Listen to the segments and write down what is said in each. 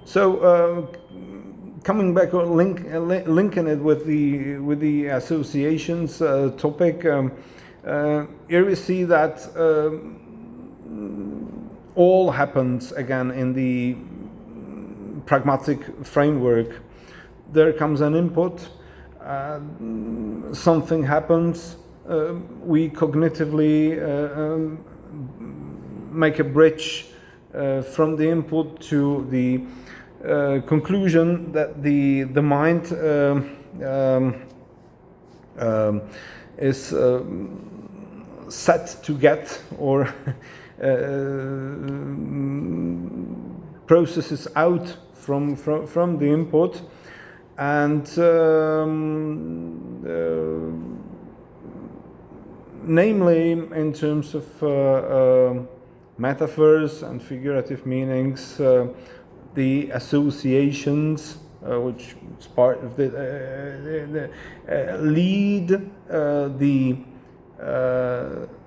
So coming back or linking it with the associations topic, here we see that all happens again in the pragmatic framework. There comes an input, something happens, we cognitively make a bridge from the input to the conclusion that the mind is set to get, or processes out from the input, and namely in terms of metaphors and figurative meanings, the associations, which is part of the lead the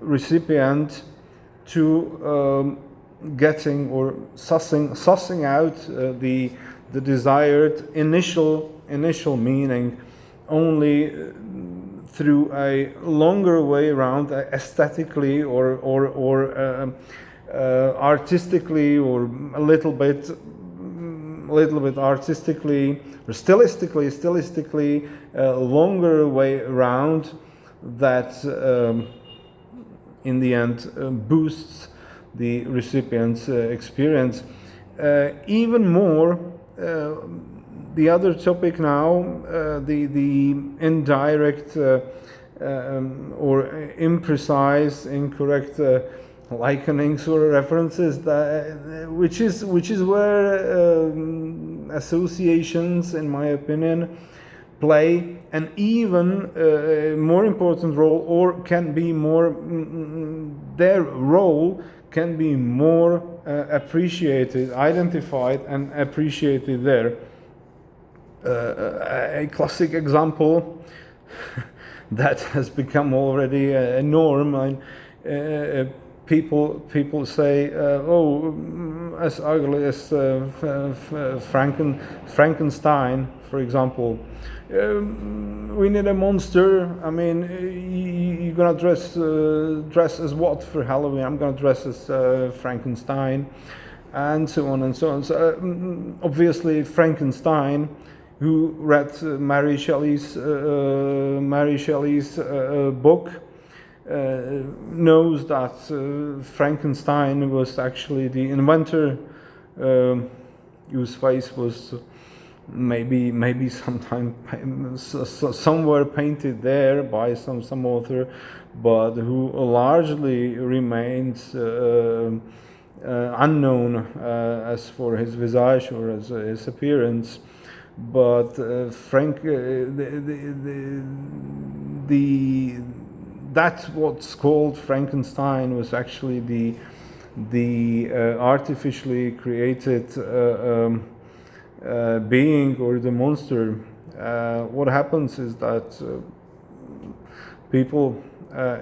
recipient to getting or sussing out the desired initial meaning only through a longer way around, aesthetically or artistically, or a little bit artistically or stylistically, longer way around that in the end boosts the recipient's experience. Even more, the other topic now, the indirect or imprecise, incorrect likenings or references, which is where associations, in my opinion, play an even more important role, or can be more, their role can be more appreciated, identified and appreciated there. A classic example that has become already a norm. People say, "Oh, as ugly as Frankenstein, for example. We need a monster. I mean, you're gonna dress as what for Halloween? I'm gonna dress as Frankenstein," and so on and so on. So obviously, Frankenstein, who read Mary Shelley's book, knows that Frankenstein was actually the inventor, whose face was maybe sometime somewhere painted there by some author, but who largely remains unknown as for his visage or as his appearance. But that's what's called Frankenstein was actually the artificially created being, or the monster. What happens is that people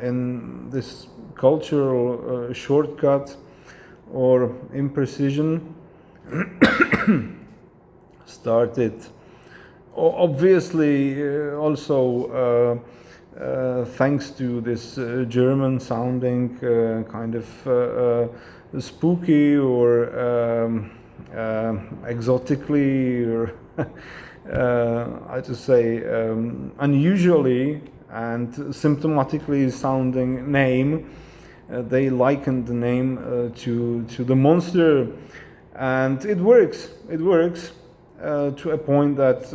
in this cultural shortcut or imprecision started, obviously also thanks to this German sounding kind of spooky or exotically, or I just say unusually and symptomatically sounding name. They likened the name to the monster, and it works. It works to a point that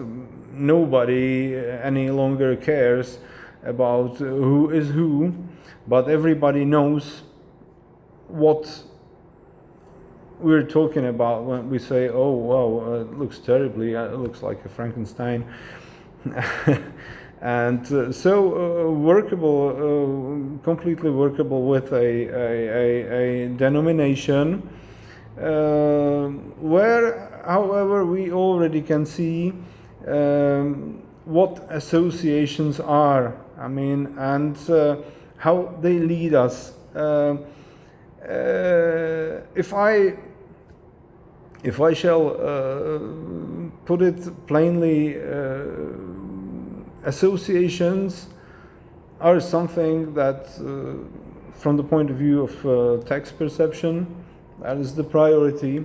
nobody any longer cares about who is who, but everybody knows what we're talking about when we say, "Oh wow, it looks terribly, it looks like a Frankenstein." And so workable, completely workable with a denomination where, however, we already can see what associations are, I mean, and how they lead us. If I if I shall put it plainly, associations are something that, from the point of view of text perception, that is the priority.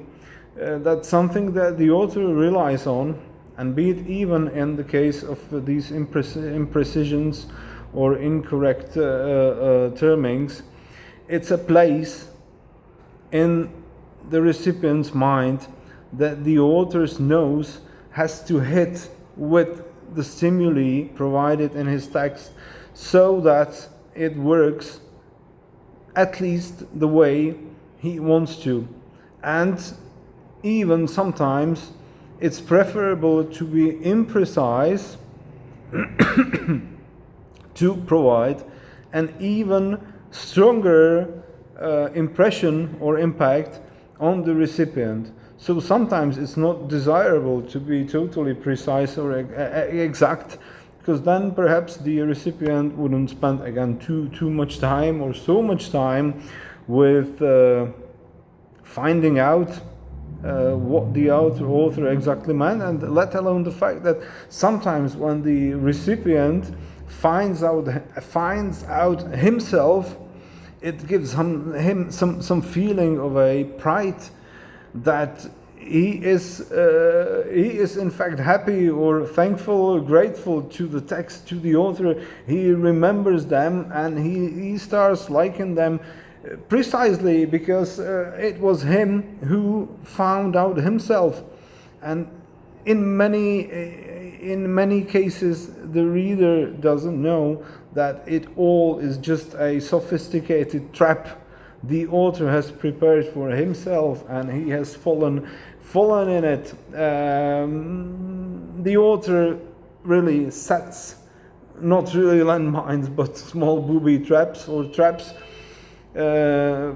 That's something that the author relies on, and be it even in the case of these imprecisions or incorrect termings, it's a place in the recipient's mind that the author's nose has to hit with the stimuli provided in his text so that it works at least the way he wants to. And even sometimes it's preferable to be imprecise to provide an even stronger impression or impact on the recipient. So sometimes it's not desirable to be totally precise or exact, because then perhaps the recipient wouldn't spend again too much time or so much time with finding out what the author exactly meant, and let alone the fact that sometimes when the recipient finds out himself, it gives him some feeling of a pride that he is in fact happy or thankful or grateful to the text, to the author. He remembers them and he starts liking them precisely because it was him who found out himself. And in many cases the reader doesn't know that it all is just a sophisticated trap the author has prepared for himself, and he has fallen in it. The author really sets not really landmines but small booby traps or traps. That's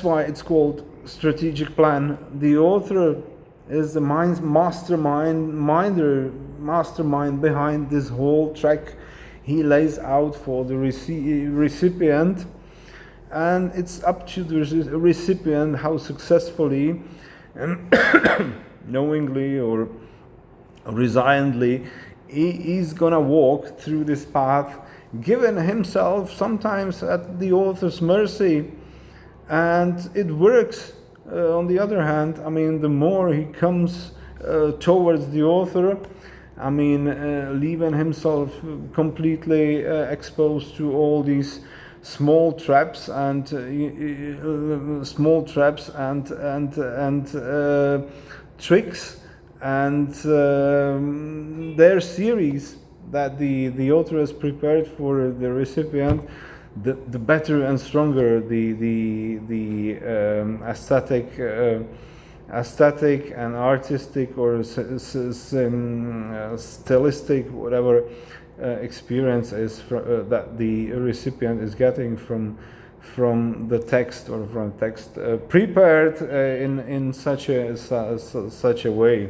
why it's called strategic plan. The author is the mastermind behind this whole track he lays out for the recipient, and it's up to the recipient how successfully knowingly or resignedly he's gonna walk through this path, giving himself sometimes at the author's mercy. And it works. On the other hand, I mean, the more he comes towards the author, I mean, leaving himself completely exposed to all these small traps and tricks and their series that the author has prepared for the recipient, the better and stronger the aesthetic and artistic or stylistic, whatever experience is that the recipient is getting from the text, or from text prepared in such a way.